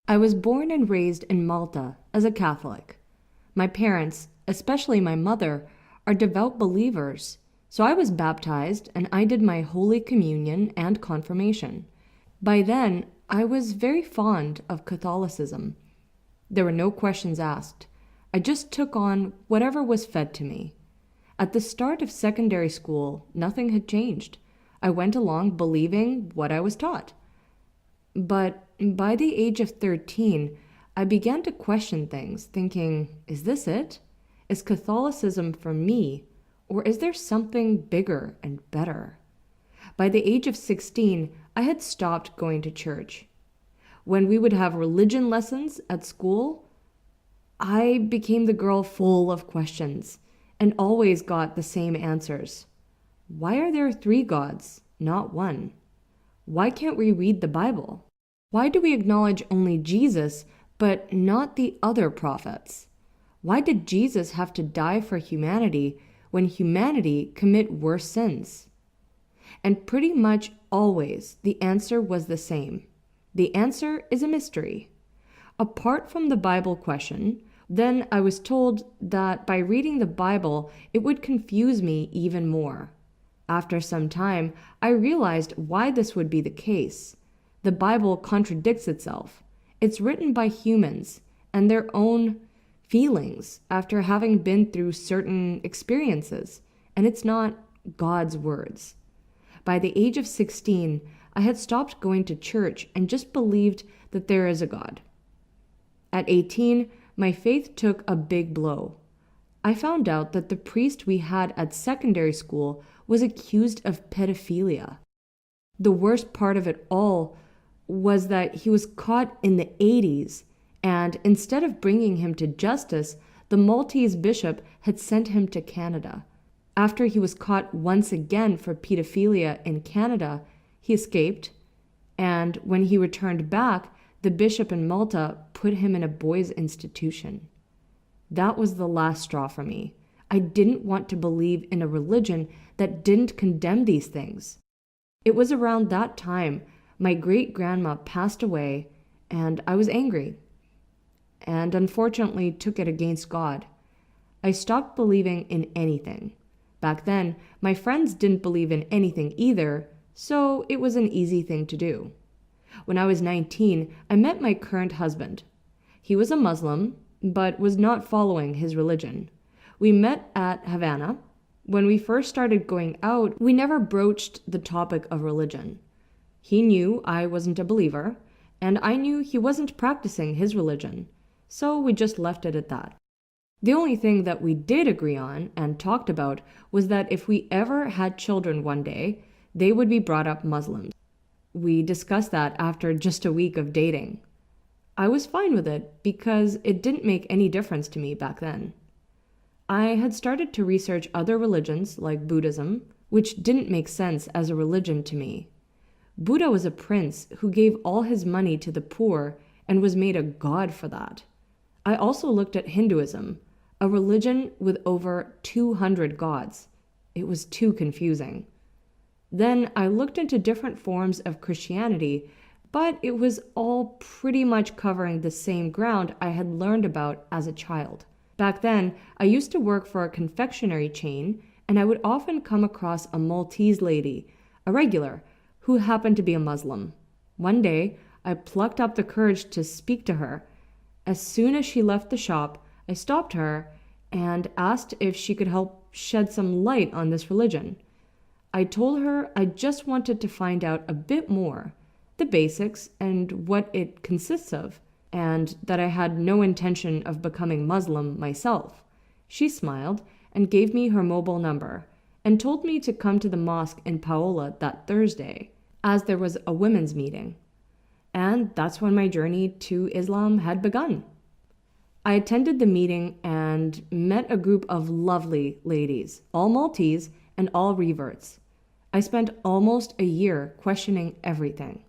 I was born and raised in Malta as a Catholic. My parents, especially my mother, are devout believers, so I was baptized and I did my Holy Communion and confirmation. By then, I was very fond of Catholicism. There were no questions asked. I just took on whatever was fed to me. At the start of secondary school, nothing had changed. I went along believing what I was taught. But by the age of 13, I began to question things, thinking, is this it? Is Catholicism for me, or is there something bigger and better? By the age of 16, I had stopped going to church. When we would have religion lessons at school, I became the girl full of questions and always got the same answers. Why are there three gods, not one? Why can't we read the Bible? Why do we acknowledge only Jesus, but not the other prophets? Why did Jesus have to die for humanity when humanity commit worse sins? And pretty much always the answer was the same. The answer is a mystery. Apart from the Bible question, then I was told that by reading the Bible, it would confuse me even more. After some time, I realized why this would be the case. The Bible contradicts itself. It's written by humans and their own feelings after having been through certain experiences, and it's not God's words. By the age of 16, I had stopped going to church and just believed that there is a God. At 18, my faith took a big blow. I found out that the priest we had at secondary school was accused of pedophilia. The worst part of it all was that he was caught in the 80s, and instead of bringing him to justice, the Maltese bishop had sent him to Canada. After he was caught once again for pedophilia in Canada, he escaped, and when he returned back, the bishop in Malta put him in a boys' institution. That was the last straw for me. I didn't want to believe in a religion that didn't condemn these things. It was around that time my great-grandma passed away, and I was angry, and unfortunately took it against God. I stopped believing in anything. Back then, my friends didn't believe in anything either, so it was an easy thing to do. When I was 19, I met my current husband. He was a Muslim, but was not following his religion. We met at Havana. When we first started going out, we never broached the topic of religion. He knew I wasn't a believer, and I knew he wasn't practicing his religion, so we just left it at that. The only thing that we did agree on and talked about was that if we ever had children one day, they would be brought up Muslims. We discussed that after just a week of dating. I was fine with it because it didn't make any difference to me back then. I had started to research other religions like Buddhism, which didn't make sense as a religion to me. Buddha was a prince who gave all his money to the poor and was made a god for that. I also looked at Hinduism, a religion with over 200 gods. It was too confusing. Then I looked into different forms of Christianity, but it was all pretty much covering the same ground I had learned about as a child. Back then, I used to work for a confectionery chain, and I would often come across a Maltese lady, a regular, who happened to be a Muslim. One day, I plucked up the courage to speak to her. As soon as she left the shop, I stopped her and asked if she could help shed some light on this religion. I told her I just wanted to find out a bit more, the basics and what it consists of, and that I had no intention of becoming Muslim myself. She smiled and gave me her mobile number and told me to come to the mosque in Paola that Thursday, as there was a women's meeting. And that's when my journey to Islam had begun. I attended the meeting and met a group of lovely ladies, all Maltese and all reverts. I spent almost a year questioning everything.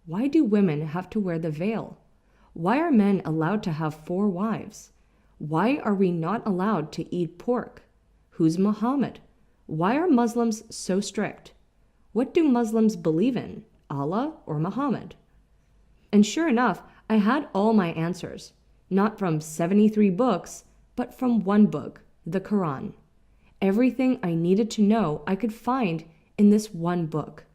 Why do women have to wear the veil? Why are men allowed to have 4 wives? Why are we not allowed to eat pork? Who's Muhammad? Why are Muslims so strict? What do Muslims believe in, Allah or Muhammad? And sure enough, I had all my answers, not from 73 books, but from one book, the Quran. Everything I needed to know I could find in this one book.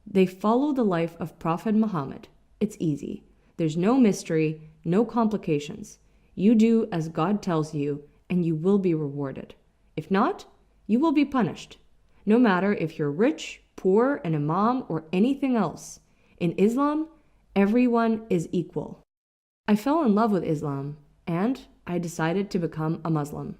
They follow the life of Prophet Muhammad. It's easy. There's no mystery, no complications. You do as God tells you, and you will be rewarded. If not, you will be punished. No matter if you're rich, poor, an imam, or anything else. In Islam, everyone is equal. I fell in love with Islam, and I decided to become a Muslim.